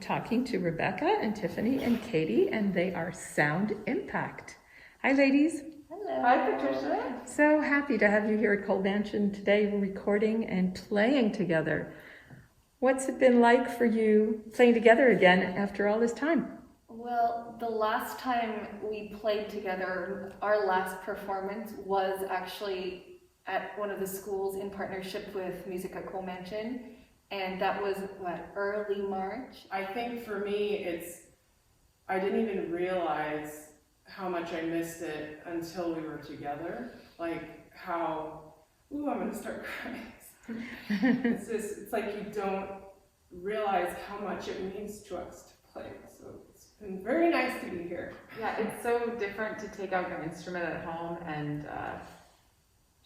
talking to Rebecca and Tiffany and Katie, and they are Sound Impact. Hi, ladies. Hello. Hi, Patricia. So happy to have you here at Kohl Mansion today, recording and playing together. What's it been like for you playing together again after all this time? Well, the last time we played together, our last performance was actually at one of the schools in partnership with Music at Kohl Mansion. And that was, early March? I think for me, I didn't even realize how much I missed it until we were together. Like how, I'm gonna start crying. It's like you don't realize how much it means to us to play. So it's been very nice to be here. Yeah, it's so different to take out your instrument at home and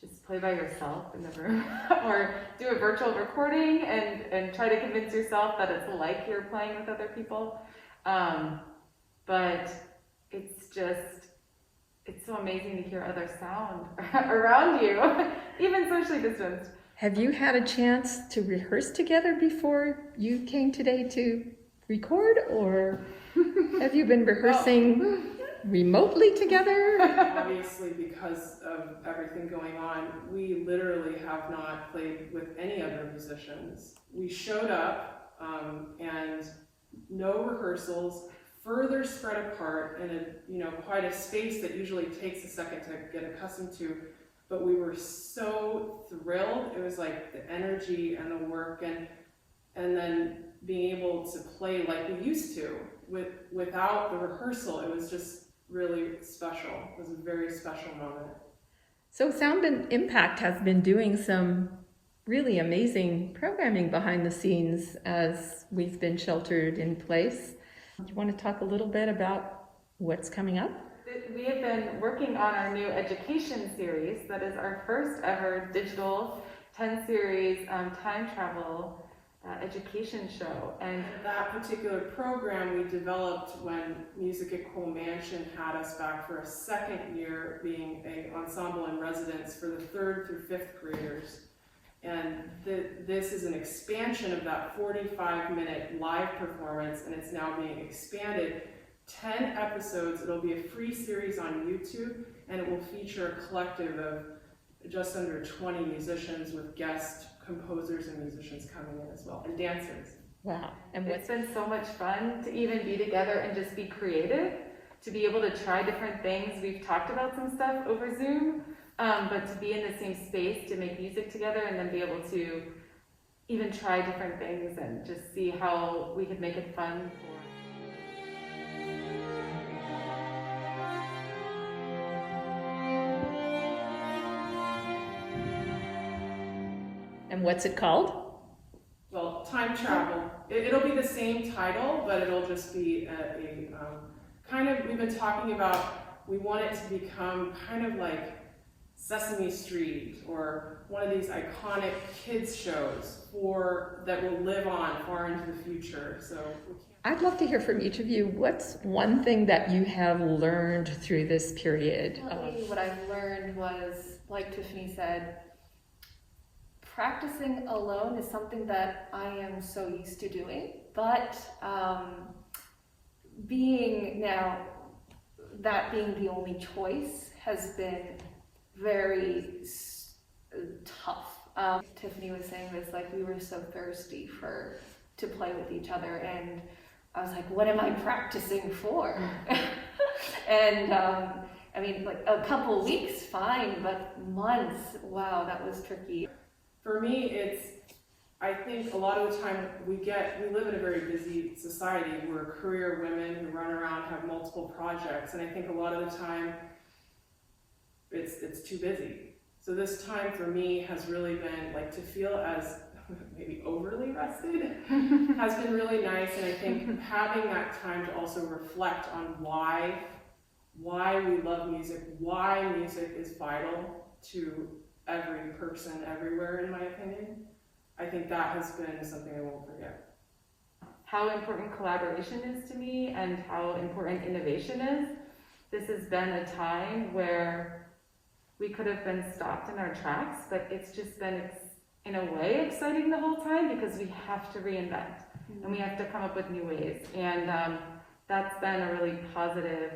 just play by yourself in the room or do a virtual recording and try to convince yourself that it's like you're playing with other people. But it's so amazing to hear other sound around you, even socially distanced. Have you had a chance to rehearse together before you came today to record, or have you been rehearsing remotely together? Obviously, because of everything going on, we literally have not played with any other musicians. We showed up and no rehearsals, further spread apart in quite a space that usually takes a second to get accustomed to. But we were so thrilled. It was like the energy and the work and then being able to play like we used to without the rehearsal. It was just really special. It was a very special moment. So Sound Impact has been doing some really amazing programming behind the scenes as we've been sheltered in place. Do you want to talk a little bit about what's coming up? We have been working on our new education series. That is our first ever digital 10-series time travel education show. And that particular program we developed when Music at Kohl Mansion had us back for a second year being an ensemble in residence for the 3rd through 5th graders. And this is an expansion of that 45-minute live performance, and it's now being expanded 10 episodes. It'll be a free series on YouTube, and it will feature a collective of just under 20 musicians with guest composers and musicians coming in as well, and dancers. Wow. And it's been so much fun to even be together and just be creative, to be able to try different things. We've talked about some stuff over Zoom, but to be in the same space, to make music together, and then be able to even try different things and just see how we could make it fun. And what's it called? Well, time travel. It'll be the same title, but it'll just be a kind of, we've been talking about, we want it to become kind of like Sesame Street or one of these iconic kids shows that will live on far into the future. So I'd love to hear from each of you. What's one thing that you have learned through this period? What I've learned was, like Tiffany said, practicing alone is something that I am so used to doing, but being the only choice has been very tough. Tiffany was saying this, like we were so thirsty to play with each other, and I was like, what am I practicing for? And like a couple weeks, fine, but months, wow, that was tricky. For me, I think a lot of the time we live in a very busy society. We're career women who run around, have multiple projects, and I think a lot of the time it's too busy. So this time for me has really been like to feel as maybe overly rested has been really nice, and I think having that time to also reflect on why we love music, why music is vital to every person everywhere, in my opinion. I think that has been something I won't forget. How important collaboration is to me and how important innovation is. This has been a time where we could have been stopped in our tracks, but it's just been in a way exciting the whole time because we have to reinvent. and we have to come up with new ways. And that's been a really positive,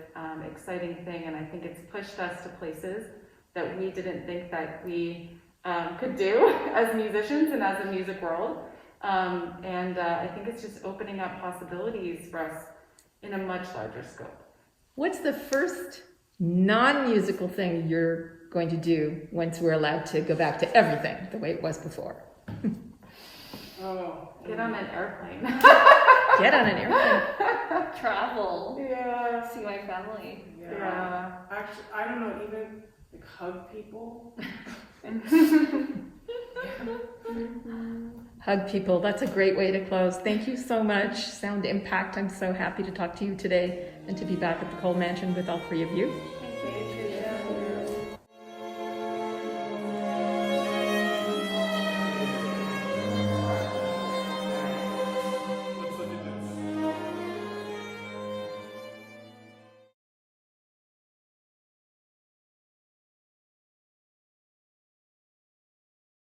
exciting thing, and I think it's pushed us to places that we didn't think that we could do as musicians and as a music world. I think it's just opening up possibilities for us in a much larger scope. What's the first non-musical thing you're going to do once we're allowed to go back to everything the way it was before? Get on an airplane. Get on an airplane. Travel. Yeah. See my family. Yeah. Actually, I don't know, even like hug people. Hug people. That's a great way to close. Thank you so much, Sound Impact. I'm so happy to talk to you today and to be back at the Kohl Mansion with all three of you. Thank you.